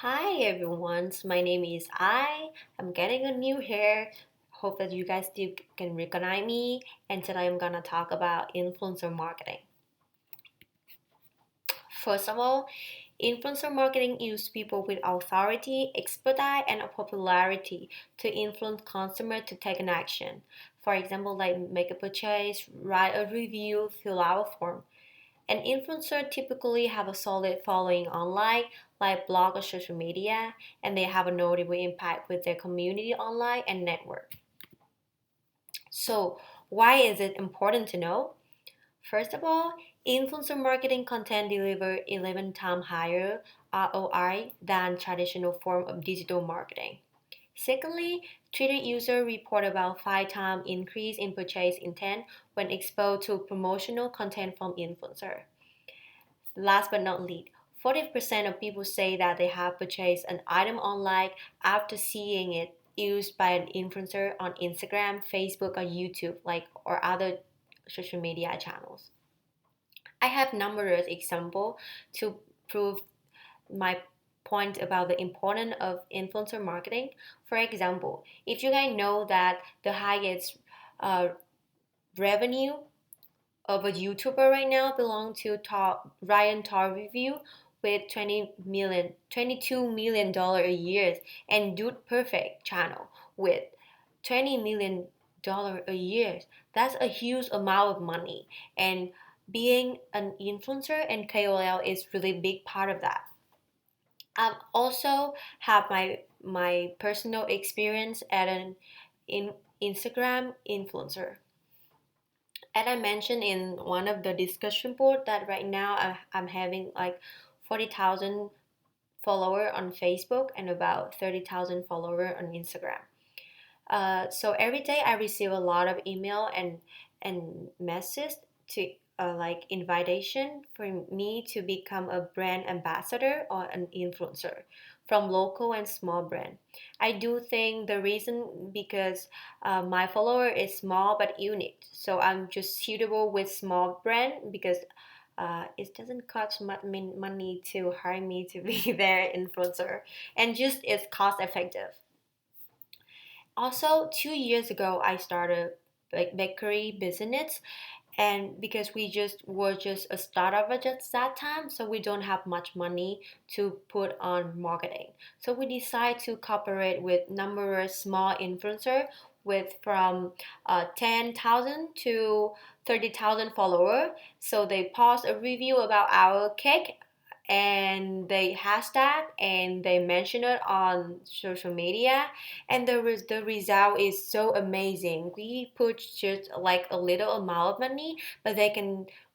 Hi everyone, so my name is I'm getting a new hair. Hope that you guys still can recognize me. And today I'm gonna talk about influencer marketing. First of all, influencer marketing uses people with authority, expertise, and a popularity to influence consumer to take an action. For example, like make a purchase, write a review, fill out a form. An influencer typically have a solid following online, like blog or social media, and they have a notable impact with their community online and network. So, why is it important to know? First of all, influencer marketing content deliver 11 times higher ROI than traditional form of digital marketing. Secondly, Twitter users report about 5 times increase in purchase intent when exposed to promotional content from influencer. Last but not least, 40% of people say that they have purchased an item online after seeing it used by an influencer on Instagram, Facebook, or YouTube, or other social media channels. I have numerous examples to prove my point about the importance of influencer marketing. For example, if you guys know that the highest uh, revenue of a YouTuber right now belong to Ryan Tar Review with 22 million dollar a year, and Dude Perfect channel with 20 million dollar a year. That's a huge amount of money, and being an influencer and KOL is really big part of that. I also have my personal experience at an in Instagram influencer. And I mentioned in one of the discussion board that right now I'm having like 40,000 follower on Facebook and about 30,000 follower on Instagram. So every day I receive a lot of email and message to like invitation for me to become a brand ambassador or an influencer from local and small brand. I do think the reason because my follower is small but unique, so I'm just suitable with small brand because it doesn't cost much money to hire me to be their influencer, and just it's cost effective. Also, 2 years ago, I started bakery business, and because we just were just a startup at just that time, so we don't have much money to put on marketing. So we decided to cooperate with numerous small influencer with from 10,000 to 30,000 follower. So they post a review about our cake and they hashtag and they mention it on social media, and the result is so amazing. We put just like a little amount of money, but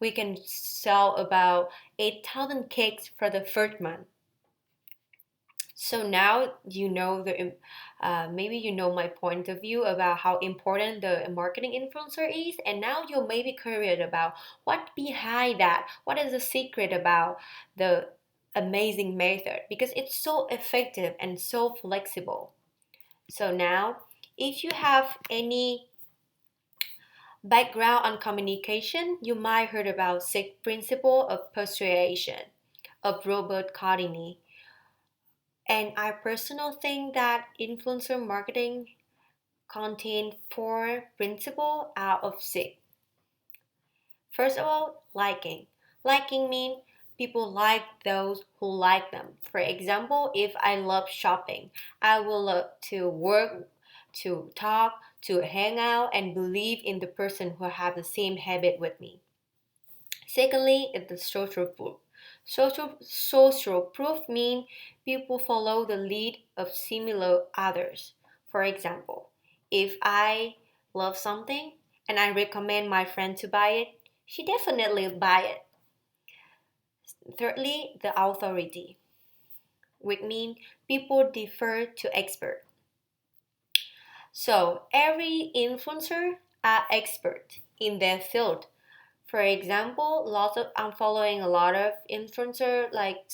we can sell about 8,000 cakes for the first month. So now you know the maybe you know my point of view about how important the marketing influencer is, and now you're maybe curious about what behind that. What is the secret about the amazing method? Because it's so effective and so flexible. So now, if you have any background on communication, you might heard about six principle of persuasion of Robert Cialdini. And I personally think that influencer marketing contain four principles out of six. First of all, liking. Liking means people like those who like them. For example, if I love shopping, I will love to work, to talk, to hang out, and believe in the person who have the same habit with me. Secondly, is the social proof. Social proof means people follow the lead of similar others. For example, if I love something and I recommend my friend to buy it, she definitely buy it. Thirdly, the authority, which means people defer to expert. So every influencer are expert in their field. For example, I'm following a lot of influencer like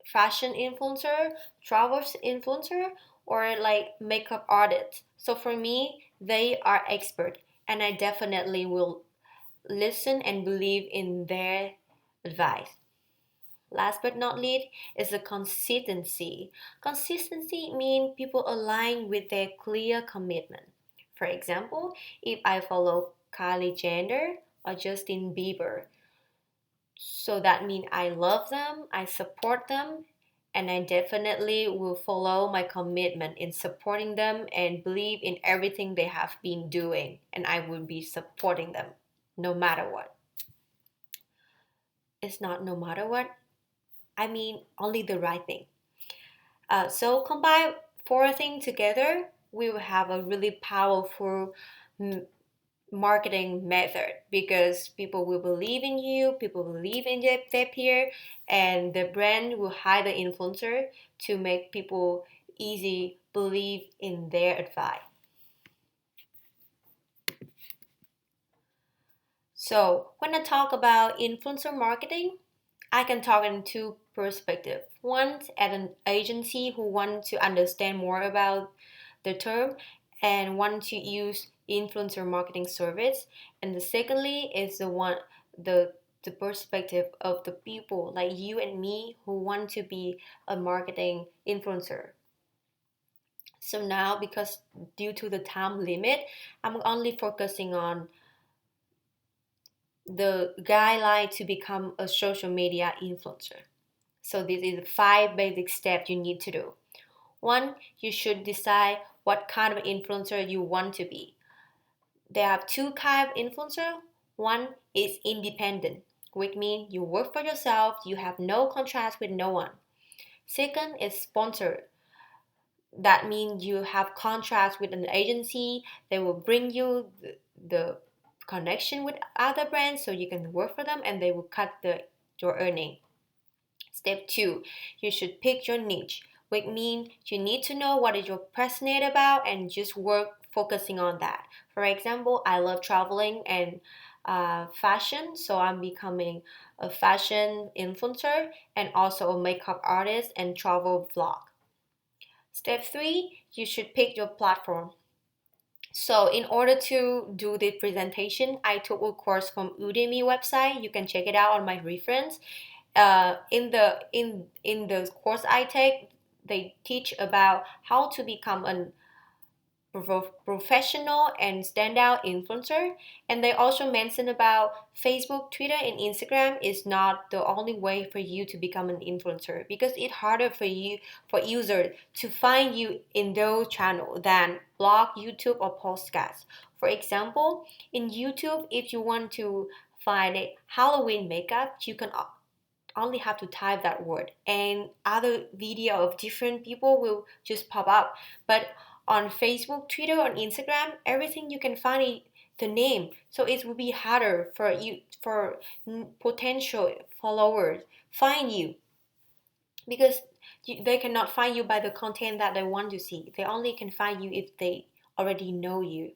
fashion influencer, travels influencer, or like makeup artists. So for me, they are expert, and I definitely will listen and believe in their advice. Last but not least is the consistency. Consistency means people align with their clear commitment. For example, if I follow Kylie Jenner or Justin Bieber, so that means I love them, I support them, and I definitely will follow my commitment in supporting them and believe in everything they have been doing, and I will be supporting them no matter what. It's not no matter what, I mean only the right thing. So combine four things together, we will have a really powerful marketing method because people will believe in you, people believe in their peer, and the brand will hire the influencer to make people easy believe in their advice. So when I talk about influencer marketing, I can talk in two perspectives. One, at an agency who want to understand more about the term and want to use influencer marketing service. And the secondly is the the perspective of the people like you and me who want to be a marketing influencer. So now because due to the time limit, I'm only focusing on the guideline to become a social media influencer. So this is the five basic steps you need to do. One, you should decide what kind of influencer you want to be. There are two kinds of influencer. One is independent, which means you work for yourself, you have no contract with no one. Second is sponsored. That means you have contracts with an agency. They will bring you the connection with other brands so you can work for them and they will cut your earning. Step two, you should pick your niche, which means you need to know what is you're passionate about and just work focusing on that. For example, I love traveling and fashion, so I'm becoming a fashion influencer and also a makeup artist and travel vlog. Step three, you should pick your platform. So in order to do the presentation, I took a course from Udemy website. You can check it out on my reference. In the course I take, they teach about how to become an professional and standout influencer, and they also mention about Facebook, Twitter, and Instagram is not the only way for you to become an influencer because it's harder for users to find you in those channels than blog, YouTube, or podcasts. For example, in YouTube, if you want to find a Halloween makeup, you can only have to type that word and other video of different people will just pop up. But on Facebook, Twitter, on Instagram, everything you can find the name. So it will be harder for you for potential followers find you because they cannot find you by the content that they want to see. They only can find you if they already know you.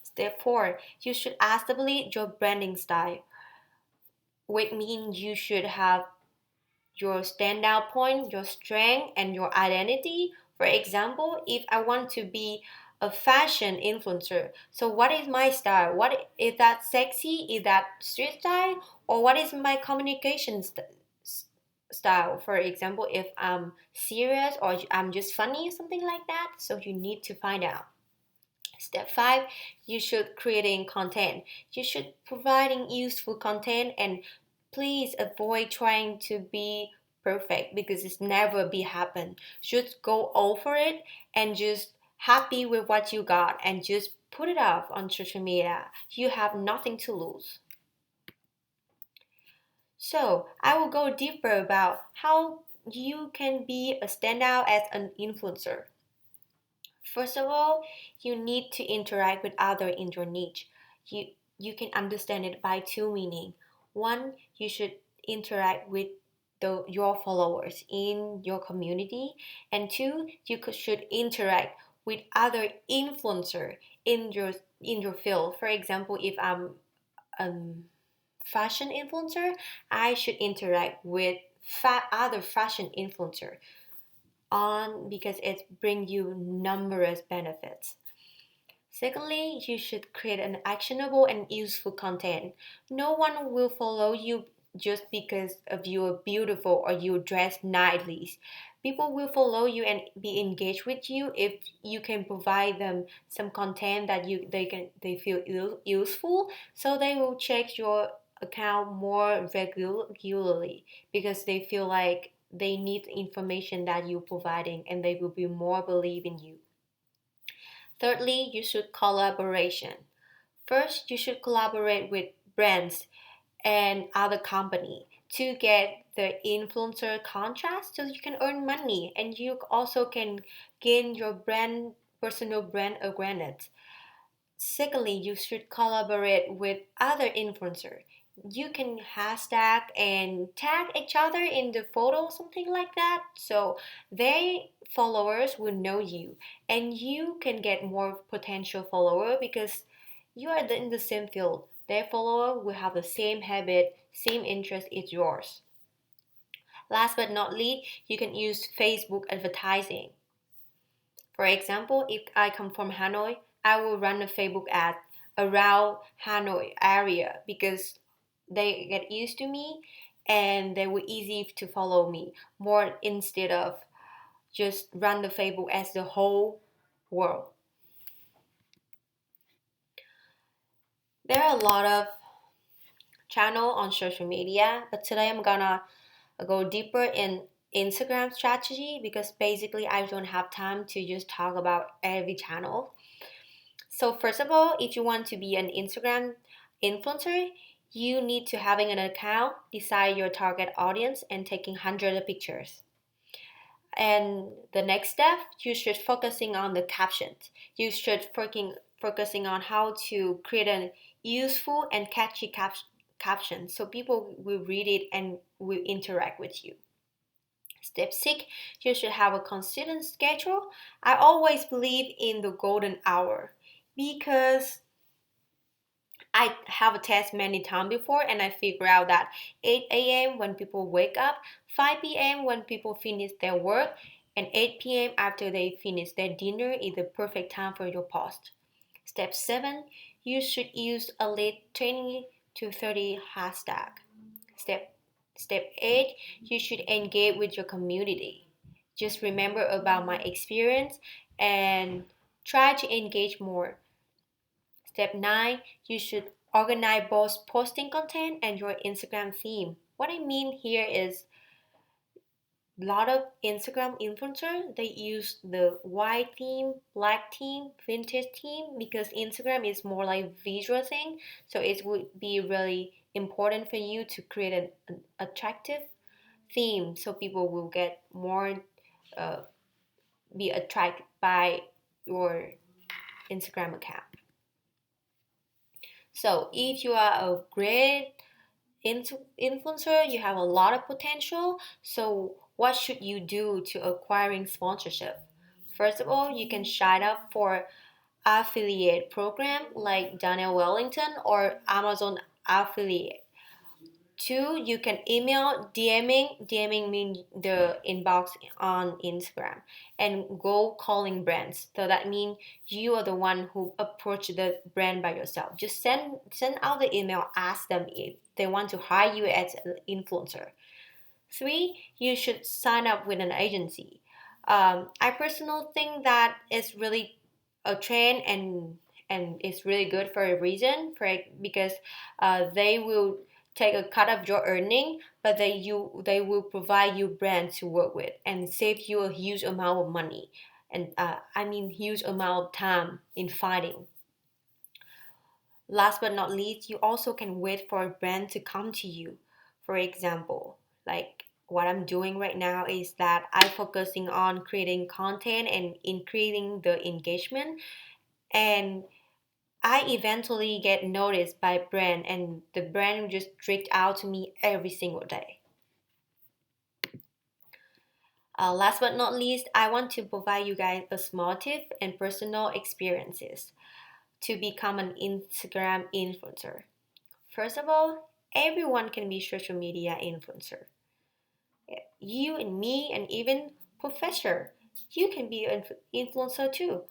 Step 4, you should establish your branding style, which means you should have your standout point, your strength, and your identity. For example, if I want to be a fashion influencer, so what is my style? What is that sexy? Is that street style? Or what is my communication style? For example, if I'm serious or I'm just funny, something like that. So you need to find out. Step 5, you should creating content. You should providing useful content and please avoid trying to be perfect because it's never be happen. Just go over it and just happy with what you got and just put it up on social media. You have nothing to lose. So I will go deeper about how you can be a standout as an influencer. First of all, you need to interact with others in your niche. You can understand it by two meaning. One, you should interact with your followers in your community, and two, should interact with other influencer in your field. For example, if I'm a fashion influencer, I should interact with other fashion influencer on because it brings you numerous benefits. Secondly, you should create an actionable and useful content. No one will follow you just because of you are beautiful or you dress nicely. People will follow you and be engaged with you if you can provide them some content that they feel useful. So they will check your account more regularly because they feel like they need information that you're providing and they will be more believe in you. Thirdly, you should collaboration. First, you should collaborate with brands and other company to get the influencer contracts so you can earn money and you also can gain your personal brand awareness. Secondly, you should collaborate with other influencers. You can hashtag and tag each other in the photo, something like that. So their followers will know you and you can get more potential follower because you are in the same field. Their follower will have the same habit, same interest as yours. Last but not least, you can use Facebook advertising. For example, if I come from Hanoi, I will run a Facebook ad around Hanoi area because they get used to me and they were easy to follow me more instead of just run the Facebook as the whole world. There are a lot of channel on social media, but today I'm gonna go deeper in Instagram strategy because basically I don't have time to just talk about every channel. So first of all, if you want to be an Instagram influencer, you need to having an account, decide your target audience, and taking hundreds of pictures. And the next step, you should focusing on the captions. You should focusing on how to create a useful and catchy caption so people will read it and will interact with you. Step 6, you should have a consistent schedule. I always believe in the golden hour because I have a test many times before and I figure out that 8 a.m. when people wake up, 5 p.m. when people finish their work, and 8 p.m. after they finish their dinner is the perfect time for your post. Step 7, you should use at least 20 to 30 hashtag. Step Step 8, you should engage with your community. Just remember about my experience and try to engage more. Step 9, you should organize both posting content and your Instagram theme. What I mean here is a lot of Instagram influencers they use the white theme, black theme, vintage theme because Instagram is more like visual thing. So it would be really important for you to create an attractive theme so people will get more uh, be attracted by your Instagram account. So if you are a great influencer, you have a lot of potential. So what should you do to acquiring sponsorship? First of all, you can sign up for affiliate program like Daniel Wellington or Amazon affiliate. Two, you can email DMing. DMing means the inbox on Instagram and go calling brands. So that means you are the one who approach the brand by yourself. Just send out the email, ask them if they want to hire you as an influencer. Three, you should sign up with an agency. I personally think that it's really a trend and it's really good for a reason because they will take a cut of your earning, but they will provide you brand to work with and save you a huge amount of money and I mean huge amount of time in fighting. Last but not least, you also can wait for a brand to come to you. For example, like what I'm doing right now is that I'm focusing on creating content and increasing the engagement and I eventually get noticed by brand and the brand just reach out to me every single day. Last but not least, I want to provide you guys a small tip and personal experiences to become an Instagram influencer. First of all, everyone can be social media influencer. You and me and even professor, you can be an influencer too.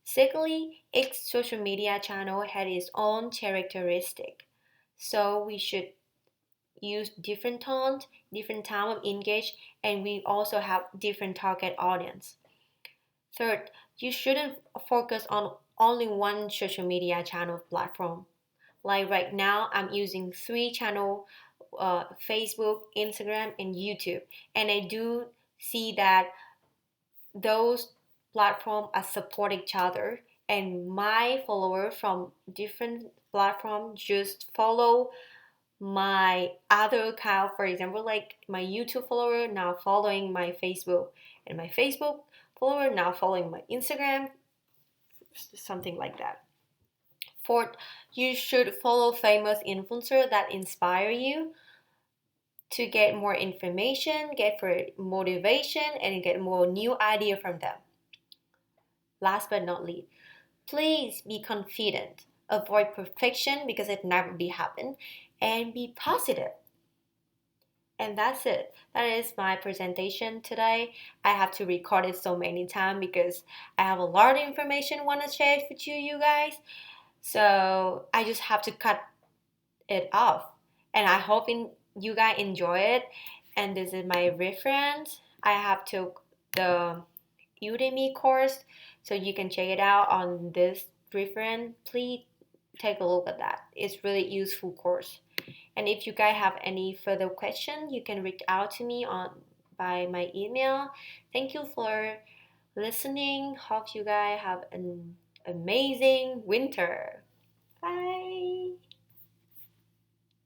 Secondly, each social media channel had its own characteristic. So we should use different tones, different time of engage, and we also have different target audience. Third, you shouldn't focus on only one social media channel platform. Like right now, I'm using three channel, Facebook, Instagram, and YouTube, and I do see that those platforms are support each other, and my follower from different platform just follow my other account. For example, like my YouTube follower now following my Facebook, and my Facebook follower now following my Instagram, something like that. Fourth, you should follow famous influencer that inspire you to get more information, get for motivation, and get more new idea from them. Last but not least, please be confident. Avoid perfection because it never be happen, and be positive. And that's it. That is my presentation today. I have to record it so many times because I have a lot of information I want to share with you guys. So I just have to cut it off. And I hope you guys enjoy it. And this is my reference. I have took the Udemy course, so you can check it out on this reference. Please take a look at that. It's really useful course. And if you guys have any further question, you can reach out to me on by my email. Thank you for listening. Hope you guys have an amazing winter. Bye.